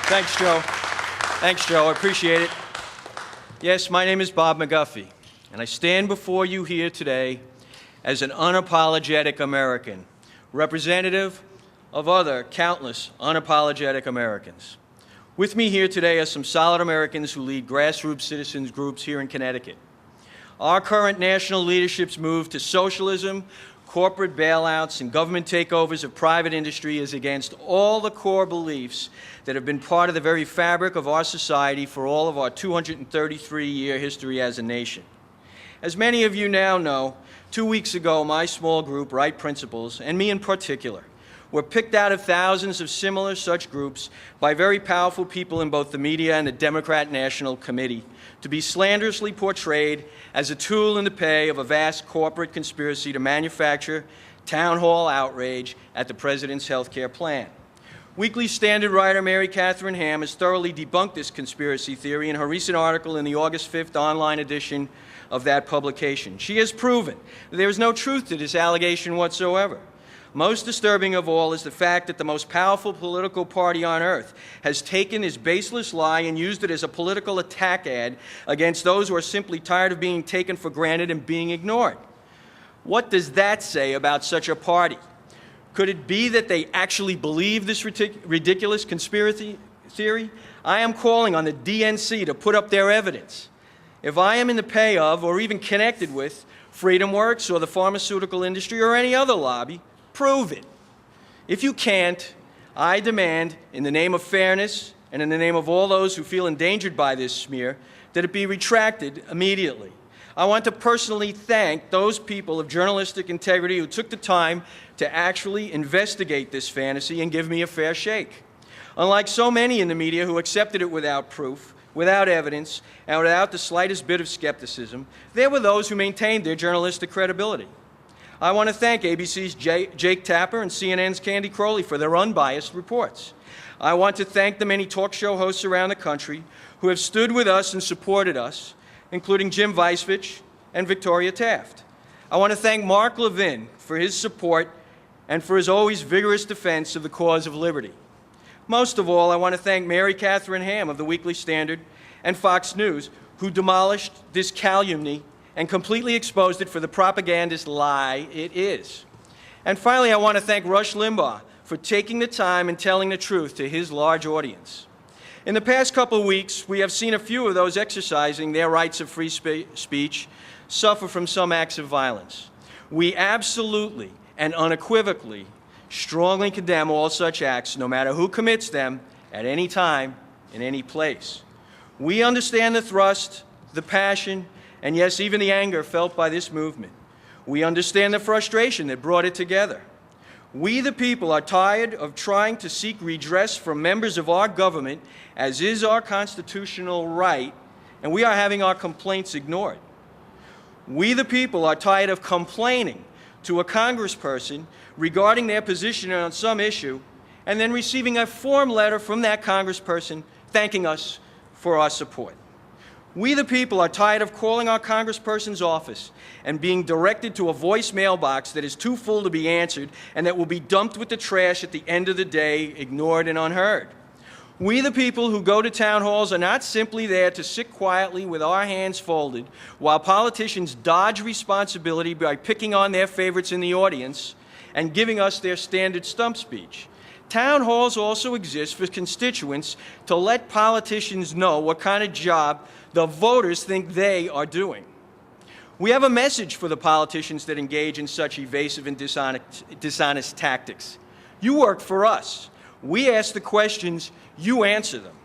Thanks, Joe. Thanks, Joe. I appreciate it. Yes, my name is Bob MacGuffie, and I stand before you here today as an unapologetic American, representative of other countless unapologetic Americans. With me here today are some solid Americans who lead grassroots citizens groups here in Connecticut. Our current national leadership's move to socialism, corporate bailouts, and government takeovers of private industry is against all the core beliefs that have been part of the very fabric of our society for all of our 233-year history as a nation. As many of you now know, 2 weeks ago, my small group, Right Principles, and me in particular, were picked out of thousands of similar such groups by very powerful people in both the media and the Democrat National Committee to be slanderously portrayed as a tool in the pay of a vast corporate conspiracy to manufacture town hall outrage at the president's health care plan. Weekly Standard writer Mary Catherine Ham has thoroughly debunked this conspiracy theory in her recent article in the August 5th online edition of that publication. She has proven that there is no truth to this allegation whatsoever. Most disturbing of all is the fact that the most powerful political party on earth has taken this baseless lie and used it as a political attack ad against those who are simply tired of being taken for granted and being ignored. What does that say about such a party? Could it be that they actually believe this ridiculous conspiracy theory? I am calling on the DNC to put up their evidence. If I am in the pay of or even connected with FreedomWorks or the pharmaceutical industry or any other lobby, prove it. If you can't, I demand, in the name of fairness and in the name of all those who feel endangered by this smear, that it be retracted immediately. I want to personally thank those people of journalistic integrity who took the time to actually investigate this fantasy and give me a fair shake. Unlike so many in the media who accepted it without proof, without evidence, and without the slightest bit of skepticism, there were those who maintained their journalistic credibility. I want to thank ABC's Jake Tapper and CNN's Candy Crowley for their unbiased reports. I want to thank the many talk show hosts around the country who have stood with us and supported us, including Jim Weisvich and Victoria Taft. I want to thank Mark Levin for his support and for his always vigorous defense of the cause of liberty. Most of all, I want to thank Mary Catherine Ham of the Weekly Standard and Fox News, who demolished this calumny and completely exposed it for the propagandist lie it is. And finally, I want to thank Rush Limbaugh for taking the time and telling the truth to his large audience. In the past couple of weeks, we have seen a few of those exercising their rights of free speech suffer from some acts of violence. We absolutely and unequivocally strongly condemn all such acts, no matter who commits them, at any time, in any place. We understand the thrust, the passion, and yes, even the anger felt by this movement. We understand the frustration that brought it together. We, the people, are tired of trying to seek redress from members of our government, as is our constitutional right, and we are having our complaints ignored. We, the people, are tired of complaining to a congressperson regarding their position on some issue, and then receiving a form letter from that congressperson thanking us for our support. We, the people, are tired of calling our congressperson's office and being directed to a voicemail box that is too full to be answered and that will be dumped with the trash at the end of the day, ignored and unheard. We, the people who go to town halls, are not simply there to sit quietly with our hands folded while politicians dodge responsibility by picking on their favorites in the audience and giving us their standard stump speech. Town halls also exist for constituents to let politicians know what kind of job the voters think they are doing. We have a message for the politicians that engage in such evasive and dishonest tactics. You work for us. We ask the questions, you answer them.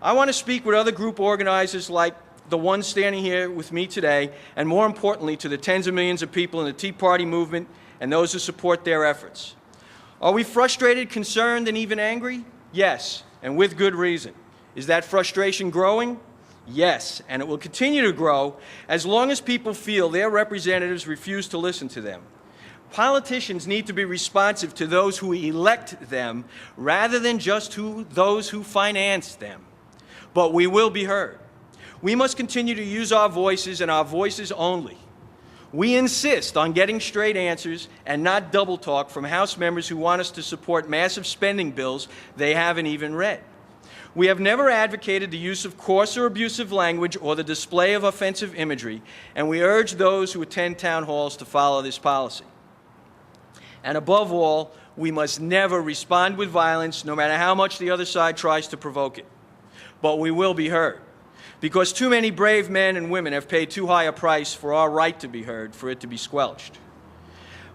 I want to speak with other group organizers like the one standing here with me today, and more importantly, to the tens of millions of people in the Tea Party movement and those who support their efforts. Are we frustrated, concerned, and even angry? Yes, and with good reason. Is that frustration growing? Yes, and it will continue to grow as long as people feel their representatives refuse to listen to them. Politicians need to be responsive to those who elect them rather than just to those who finance them. But we will be heard. We must continue to use our voices and our voices only. We insist on getting straight answers and not double talk from House members who want us to support massive spending bills they haven't even read. We have never advocated the use of coarse or abusive language or the display of offensive imagery, and we urge those who attend town halls to follow this policy. And above all, we must never respond with violence, no matter how much the other side tries to provoke it. But we will be heard, because too many brave men and women have paid too high a price for our right to be heard, for it to be squelched.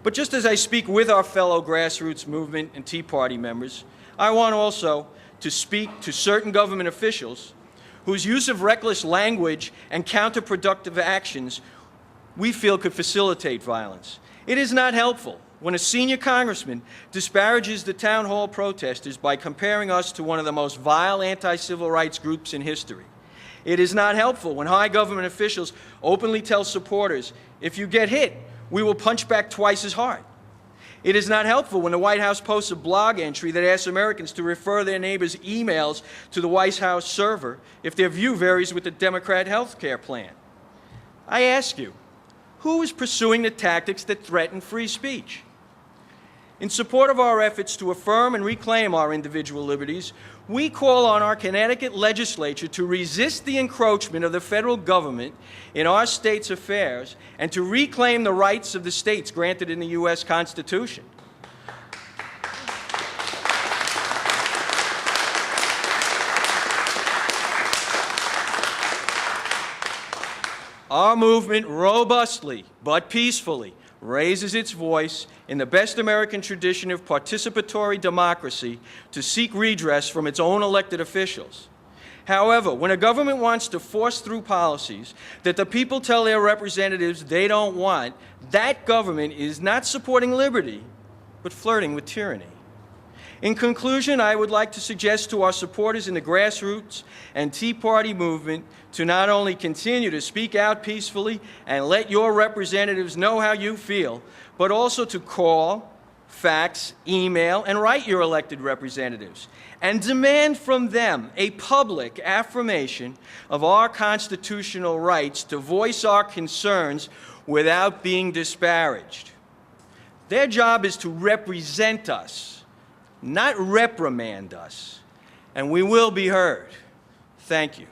But just as I speak with our fellow grassroots movement and Tea Party members, I want also to speak to certain government officials whose use of reckless language and counterproductive actions we feel could facilitate violence. It is not helpful when a senior congressman disparages the town hall protesters by comparing us to one of the most vile anti-civil rights groups in history. It is not helpful when high government officials openly tell supporters, if you get hit, we will punch back twice as hard. It is not helpful when the White House posts a blog entry that asks Americans to refer their neighbors' emails to the White House server if their view varies with the Democrat health care plan. I ask you, who is pursuing the tactics that threaten free speech? In support of our efforts to affirm and reclaim our individual liberties, we call on our Connecticut legislature to resist the encroachment of the federal government in our state's affairs and to reclaim the rights of the states granted in the U.S. Constitution. Our movement robustly but peacefully raises its voice in the best American tradition of participatory democracy to seek redress from its own elected officials. However, when a government wants to force through policies that the people tell their representatives they don't want, that government is not supporting liberty, but flirting with tyranny. In conclusion, I would like to suggest to our supporters in the grassroots and Tea Party movement to not only continue to speak out peacefully and let your representatives know how you feel, but also to call, fax, email, and write your elected representatives and demand from them a public affirmation of our constitutional rights to voice our concerns without being disparaged. Their job is to represent us, not reprimand us, and we will be heard. Thank you.